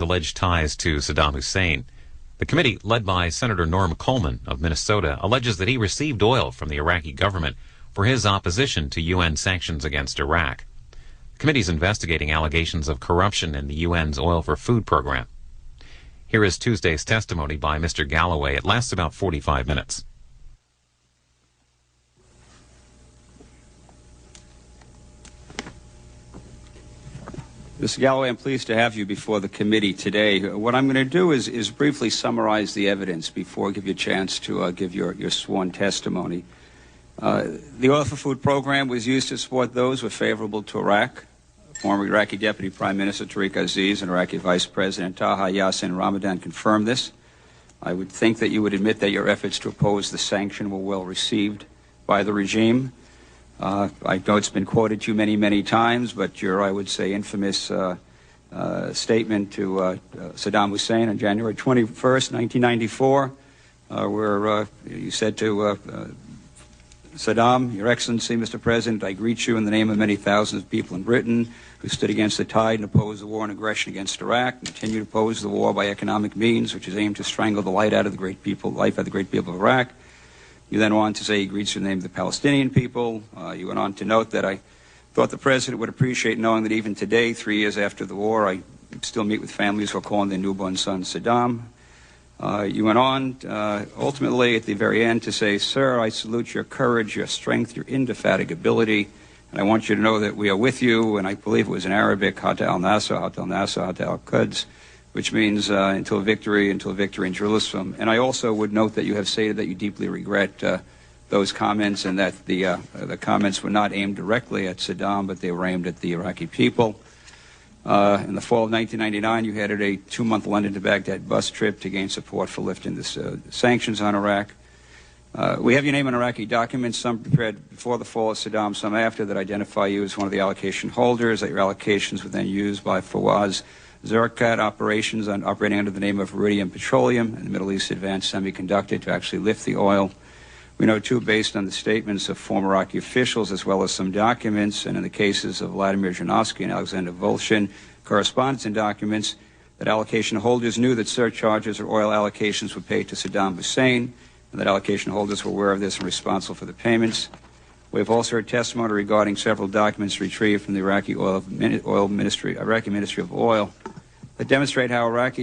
alleged ties to Saddam Hussein. The committee, led by Senator Norm Coleman of Minnesota, alleges that he received oil from the Iraqi government for his opposition to UN sanctions against Iraq. The committee is investigating allegations of corruption in the UN's Oil for Food program. Here is Tuesday's testimony by Mr. Galloway. It lasts about 45 minutes. Mr. Galloway, I'm pleased to have you before the committee today. What I'm going to do is briefly summarize the evidence before I give you a chance to give your sworn testimony. The Oil for Food program was used to support those who were favorable to Iraq. Former Iraqi Deputy Prime Minister Tariq Aziz and Iraqi Vice President Taha Yassin Ramadan confirmed this. I would think that you would admit that your efforts to oppose the sanction were well received by the regime. I know it's been quoted to you many times, but your, I would say, infamous statement to Saddam Hussein on January 21st, 1994, where you said to Saddam, Your Excellency, Mr. President, I greet you in the name of many thousands of people in Britain who stood against the tide and opposed the war and aggression against Iraq, and continue to oppose the war by economic means, which is aimed to strangle the life out of the great people of Iraq. You then went on to say he greets you in the name of the Palestinian people. You went on to note that I thought the President would appreciate knowing that even today, 3 years after the war, I still meet with families who are calling their newborn son Saddam. You went on, ultimately, at the very end, to say, Sir, I salute your courage, your strength, your indefatigability, and I want you to know that we are with you, and I believe it was in Arabic, Hatta al-Nasr, Hatta al-Nasr, Hatta al-Quds, which means until victory in Jerusalem. And I also would note that you have stated that you deeply regret those comments, and that the comments were not aimed directly at Saddam, but they were aimed at the Iraqi people. In the fall of 1999, you headed a 2-month London to Baghdad bus trip to gain support for lifting the sanctions on Iraq. We have your name on Iraqi documents, some prepared before the fall of Saddam, some after, that identify you as one of the allocation holders, that your allocations were then used by Fawaz Zurakat operations operating under the name of Iridium Petroleum and the Middle East Advanced Semiconductor to actually lift the oil. We know, too, based on the statements of former Iraqi officials as well as some documents, and in the cases of Vladimir Zhirinovsky and Alexander Volshin, correspondence and documents, that allocation holders knew that surcharges or oil allocations were paid to Saddam Hussein, and that allocation holders were aware of this and responsible for the payments. We have also heard testimony regarding several documents retrieved from the Iraqi Ministry of Oil that demonstrate how Iraq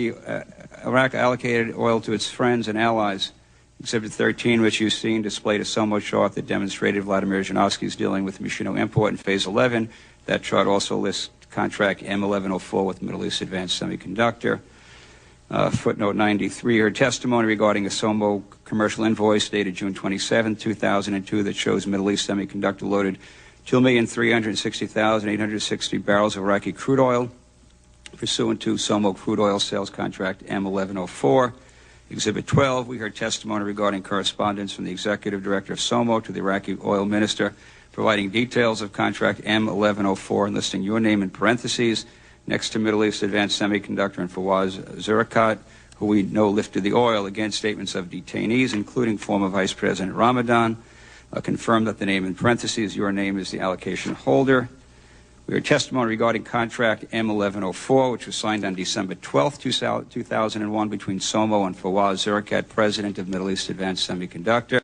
allocated oil to its friends and allies. Exhibit 13, which you've seen, displayed a SOMO chart that demonstrated Vladimir Zhirinovsky's dealing with Machino Import in Phase 11. That chart also lists contract M1104 with Middle East Advanced Semiconductor. Footnote 93, her testimony regarding a SOMO commercial invoice dated June 27, 2002 that shows Middle East Semiconductor loaded 2,360,860 barrels of Iraqi crude oil pursuant to SOMO crude oil sales contract M1104. Exhibit 12, we heard testimony regarding correspondence from the executive director of SOMO to the Iraqi oil minister providing details of contract M1104 and listing your name in parentheses next to Middle East Advanced Semiconductor and Fawaz Zurakat, who we know lifted the oil. Again, statements of detainees, including former Vice President Ramadan, confirmed that the name in parentheses, your name, is the allocation holder. We heard testimony regarding contract M1104, which was signed on December 12, 2001 between SOMO and Fawaz Zurakat, president of Middle East Advanced Semiconductor.